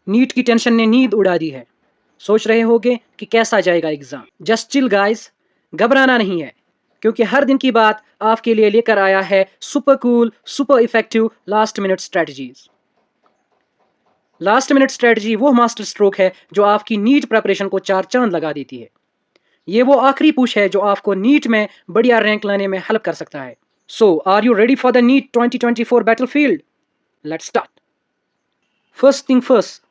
NEET की tension ने नींद उड़ा दी है। सोच रहे होगे कि कैसा जाएगा एग्जाम। जस्ट चिल गाइस, घबराना नहीं है, क्योंकि हर दिन की बात आपके लिए लेकर आया है super cool super effective last minute strategies. Last minute strategy वो मास्टर स्ट्रोक है जो आपकी नीट प्रिपरेशन को चार चांद लगा देती है। ये वो आखिरी पुश है जो आपको नीट में बढ़िया रैंक लाने में हेल्प कर सकता है। So are you ready for the NEET 2024 battlefield? Let's start. First thing first,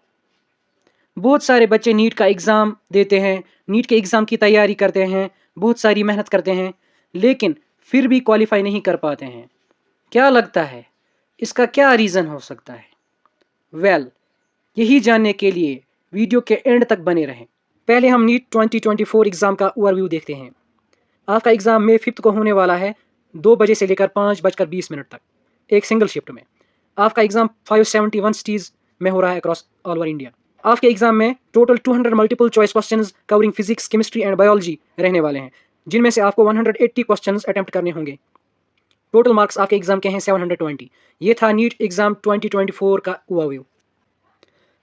बहुत सारे बच्चे नीट का एग्ज़ाम देते हैं, नीट के एग्ज़ाम की तैयारी करते हैं, बहुत सारी मेहनत करते हैं, लेकिन फिर भी क्वालिफाई नहीं कर पाते हैं। क्या लगता है इसका क्या रीज़न हो सकता है? वेल, यही जानने के लिए वीडियो के एंड तक बने रहें। पहले हम नीट 2024 एग्ज़ाम का ओवरव्यू देखते हैं। आपका एग्ज़ाम मई 5 को होने वाला है, 2 बजे से लेकर 5:20 तक, एक सिंगल शिफ्ट में। आपका एग्ज़ाम 571 सिटीज़ में हो रहा है अक्रॉस ऑल ओवर इंडिया। आपके एग्जाम में total 200 multiple choice questions covering physics, chemistry and biology रहने वाले हैं, जिनमें से आपको 180 क्वेश्चंस अटेम्प्ट करने होंगे। टोटल मार्क्स आपके एग्जाम के हैं 720। ये था नीट एग्जाम 2024 का ओवरव्यू।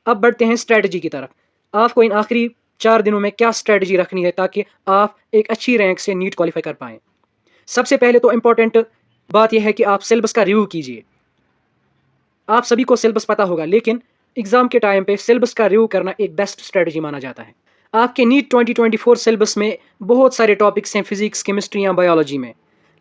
अब बढ़ते हैं स्ट्रेटजी की तरफ। आपको इन आखिरी 4 दिनों में क्या स्ट्रेटजी रखनी है ताकि आप एक अच्छी रैंक से नीट क्वालिफाई कर पाएँ। सबसे पहले तो इम्पॉर्टेंट बात यह है कि आप सिलेबस का रिव्यू कीजिए। आप सभी को सिलेबस पता होगा, लेकिन एग्जाम के टाइम पे सिलेबस का रिव्यू करना एक बेस्ट स्ट्रेटजी माना जाता है। आपके नीट 2024 सिलेबस में बहुत सारे टॉपिक्स हैं फिजिक्स, केमिस्ट्री या बायोलॉजी में,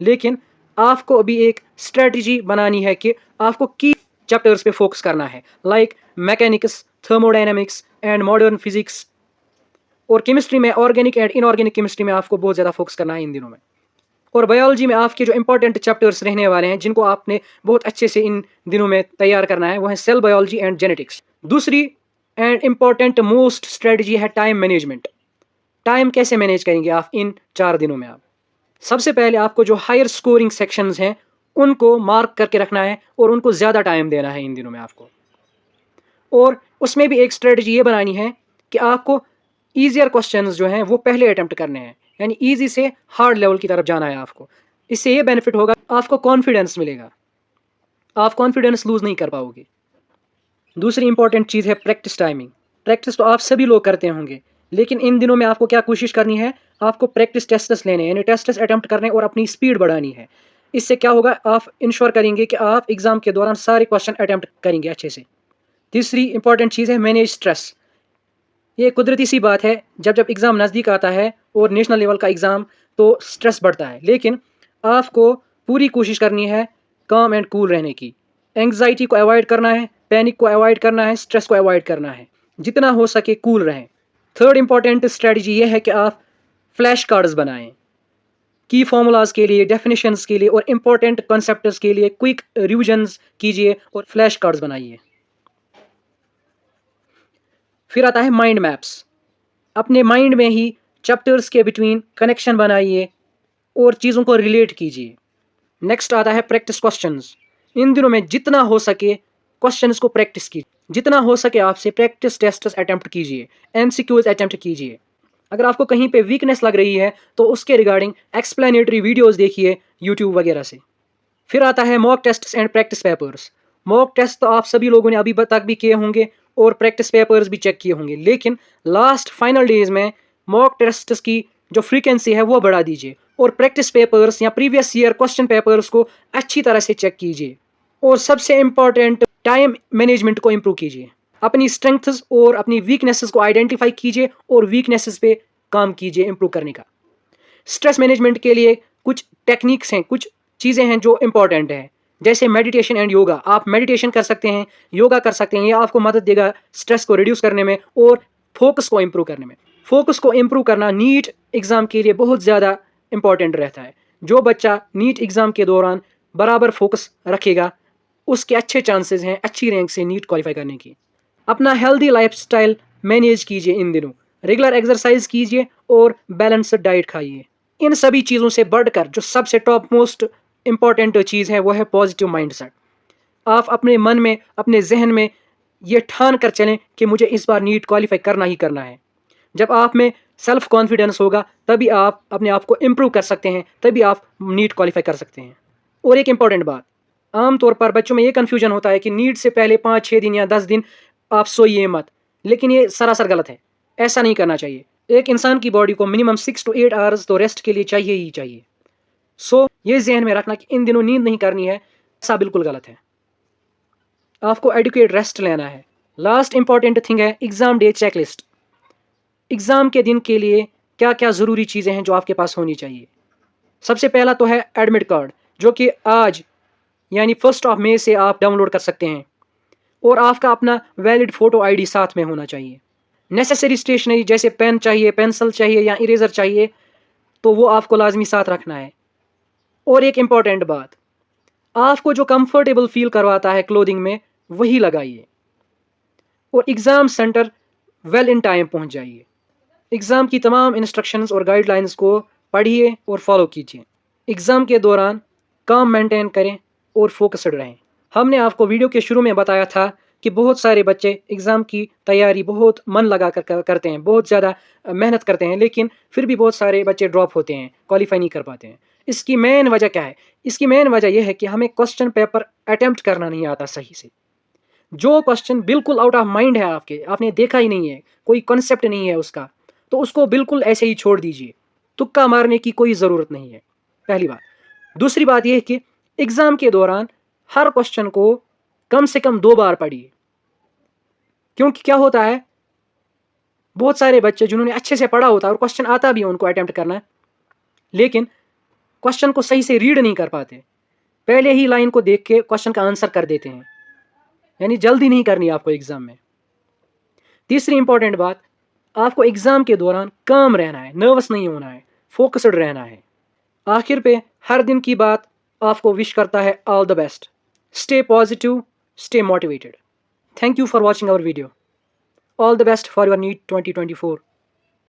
लेकिन आपको अभी एक स्ट्रेटजी बनानी है कि आपको की चैप्टर्स पे फोकस करना है, like mechanics, thermodynamics and modern physics. और केमिस्ट्री में ऑर्गेनिक एंड इनऑर्गेनिक केमिस्ट्री में आपको बहुत ज़्यादा फोकस करना है इन दिनों में। और बायोलॉजी में आपके जो इंपॉर्टेंट चैप्टर्स रहने वाले हैं, जिनको आपने बहुत अच्छे से इन दिनों में तैयार करना है, वो है सेल बायोलॉजी एंड जेनेटिक्स। दूसरी एंड इम्पॉर्टेंट मोस्ट स्ट्रेटजी है टाइम मैनेजमेंट। टाइम कैसे मैनेज करेंगे आप इन 4 दिनों में? आप सबसे पहले आपको जो हायर स्कोरिंग सेक्शंस हैं उनको मार्क करके रखना है और उनको ज़्यादा टाइम देना है इन दिनों में आपको। और उसमें भी एक स्ट्रेटजी ये बनानी है कि आपको ईजियर क्वेश्चंस जो हैं वो पहले अटेम्प्ट करने हैं, यानी ईजी से हार्ड लेवल की तरफ जाना है आपको। इससे ये बेनिफिट होगा, आपको कॉन्फिडेंस मिलेगा, आप कॉन्फिडेंस लूज नहीं कर पाओगे। दूसरी इंपॉर्टेंट चीज़ है प्रैक्टिस टाइमिंग। प्रैक्टिस तो आप सभी लोग करते होंगे, लेकिन इन दिनों में आपको क्या कोशिश करनी है, आपको प्रैक्टिस टेस्ट्स लेने हैं, यानी टेस्ट्स अटेम्प्ट करने और अपनी स्पीड बढ़ानी है। इससे क्या होगा, आप इंश्योर करेंगे कि आप एग्जाम के दौरान सारे क्वेश्चन अटेम्प्ट करेंगे अच्छे से। तीसरी इंपॉर्टेंट चीज़ है मैनेज स्ट्रेस। ये कुदरती सी बात है, जब जब एग्ज़ाम नज़दीक आता है और नेशनल लेवल का एग्ज़ाम, तो स्ट्रेस बढ़ता है, लेकिन आपको पूरी कोशिश करनी है काम एंड कूल रहने की। एंग्जाइटी को अवॉइड करना है, पैनिक को अवॉइड करना है, स्ट्रेस को अवॉइड करना है, जितना हो सके कूल रहें। थर्ड इंपॉर्टेंट स्ट्रेटजी ये है कि आप फ्लैश कार्ड्स बनाएं, की फॉर्मूलाज के लिए, डेफिनेशंस के लिए और इंपॉर्टेंट कॉन्सेप्ट्स के लिए क्विक रिविजन्स कीजिए और फ्लैश कार्ड्स बनाइए। फिर आता है माइंड मैप्स। अपने माइंड में ही चैप्टर्स के बिटवीन कनेक्शन बनाइए और चीज़ों को रिलेट कीजिए। नेक्स्ट आता है प्रैक्टिस क्वेश्चंस। इन दिनों में जितना हो सके क्वेश्चंस को प्रैक्टिस कीजिए, जितना हो सके आपसे प्रैक्टिस टेस्ट्स अटेम्प्ट कीजिए, एमसीक्यूज अटेम्प्ट कीजिए। अगर आपको कहीं पे वीकनेस लग रही है तो उसके रिगार्डिंग एक्सप्लेनेटरी वीडियोस देखिए यूट्यूब वगैरह से। फिर आता है mock tests and practice papers. Mock test तो आप सभी लोगों ने अभी तक भी किए होंगे और प्रैक्टिस पेपर्स भी चेक किए होंगे, लेकिन लास्ट फाइनल डेज में मॉक टेस्ट्स की जो फ्रीक्वेंसी है वो बढ़ा दीजिए और प्रैक्टिस पेपर्स या प्रीवियस ईयर क्वेश्चन पेपर्स को अच्छी तरह से चेक कीजिए। और सबसे इम्पॉर्टेंट, टाइम मैनेजमेंट को इम्प्रूव कीजिए। अपनी स्ट्रेंथ्स और अपनी वीकनेसेस को आइडेंटिफाई कीजिए और वीकनेसेस पे काम कीजिए इम्प्रूव करने का। स्ट्रेस मैनेजमेंट के लिए कुछ टेक्निक्स हैं, कुछ चीज़ें हैं जो इंपॉर्टेंट हैं, जैसे मेडिटेशन एंड योगा। आप मेडिटेशन कर सकते हैं, योगा कर सकते हैं, ये आपको मदद देगा स्ट्रेस को रिड्यूस करने में और फोकस को इम्प्रूव करने में। फोकस को इम्प्रूव करना नीट एग्ज़ाम के लिए बहुत ज़्यादा इंपॉर्टेंट रहता है। जो बच्चा नीट एग्ज़ाम के दौरान बराबर फोकस रखेगा, उसके अच्छे चांसेस हैं अच्छी रैंक से नीट क्वालिफाई करने की। अपना हेल्दी लाइफस्टाइल मैनेज कीजिए इन दिनों, रेगुलर एक्सरसाइज कीजिए और बैलेंस्ड डाइट खाइए। इन सभी चीज़ों से बढ़कर जो सबसे टॉप मोस्ट इम्पॉर्टेंट चीज़ है वो है पॉजिटिव माइंडसेट। आप अपने मन में, अपने जहन में ये ठान कर चलें कि मुझे इस बार नीट क्वालिफाई करना ही करना है। जब आप में सेल्फ कॉन्फिडेंस होगा तभी आप अपने आप को इम्प्रूव कर सकते हैं, तभी आप नीट क्वालिफाई कर सकते हैं। और एक इम्पॉर्टेंट बात, आमतौर पर बच्चों में ये कन्फ्यूजन होता है कि नीट से पहले 5-6 दिन या 10 दिन आप सोइए मत, लेकिन ये सरासर गलत है, ऐसा नहीं करना चाहिए। एक इंसान की बॉडी को मिनिमम 6 to 8 आवर्स तो रेस्ट के लिए चाहिए ही चाहिए। सो ये ज़हन में रखना कि इन दिनों नींद नहीं करनी है, ऐसा बिल्कुल गलत है। आपको एडुकेट रेस्ट लेना है। लास्ट इंपॉर्टेंट थिंग है एग्ज़ाम डे चेकलिस्ट। एग्ज़ाम के दिन के लिए क्या क्या ज़रूरी चीज़ें हैं जो आपके पास होनी चाहिए। सबसे पहला तो है एडमिट कार्ड, जो कि आज यानी 1 मई से आप डाउनलोड कर सकते हैं, और आपका अपना वैलिड फ़ोटो आईडी साथ में होना चाहिए। नेसेसरी स्टेशनरी जैसे पेन चाहिए, पेंसिल चाहिए या इरेज़र चाहिए, तो वो आपको लाजमी साथ रखना है। और एक इम्पॉर्टेंट बात, आपको जो कंफर्टेबल फील करवाता है क्लोथिंग में वही लगाइए, और exam centre well in time पहुंच जाइए। एग्ज़ाम की तमाम इंस्ट्रक्शंस और गाइडलाइंस को पढ़िए और फॉलो कीजिए। एग्ज़ाम के दौरान काम मेंटेन करें और फोकस्ड रहें। हमने आपको वीडियो के शुरू में बताया था कि बहुत सारे बच्चे एग्ज़ाम की तैयारी बहुत मन लगा कर करते हैं, बहुत ज़्यादा मेहनत करते हैं, लेकिन फिर भी बहुत सारे बच्चे ड्रॉप होते हैं, क्वालिफाई नहीं कर पाते हैं। इसकी मेन वजह क्या है? इसकी मेन वजह यह है कि हमें क्वेश्चन पेपर अटेम्प्ट करना नहीं आता सही से। जो क्वेश्चन बिल्कुल आउट ऑफ माइंड है आपके, आपने देखा ही नहीं है, कोई कॉन्सेप्ट नहीं है उसका, तो उसको बिल्कुल ऐसे ही छोड़ दीजिए। तुक्का मारने की कोई ज़रूरत नहीं है, पहली बात। दूसरी बात यह है कि एग्ज़ाम के दौरान हर क्वेश्चन को कम से कम 2 बार पढ़िए, क्योंकि क्या होता है, बहुत सारे बच्चे जिन्होंने अच्छे से पढ़ा होता है और क्वेश्चन आता भी है उनको अटेम्प्ट करना है, लेकिन क्वेश्चन को सही से रीड नहीं कर पाते। पहले ही लाइन को देख के क्वेश्चन का आंसर कर देते हैं, यानी जल्दी नहीं करनी आपको एग्ज़ाम में। तीसरी इंपॉर्टेंट बात, आपको एग्ज़ाम के दौरान काम रहना है, नर्वस नहीं होना है, फोकस्ड रहना है। आखिर पे हर दिन की बात आपको विश करता है all the best. Stay positive, stay motivated. Thank you for watching our video. All the best for your NEET 2024।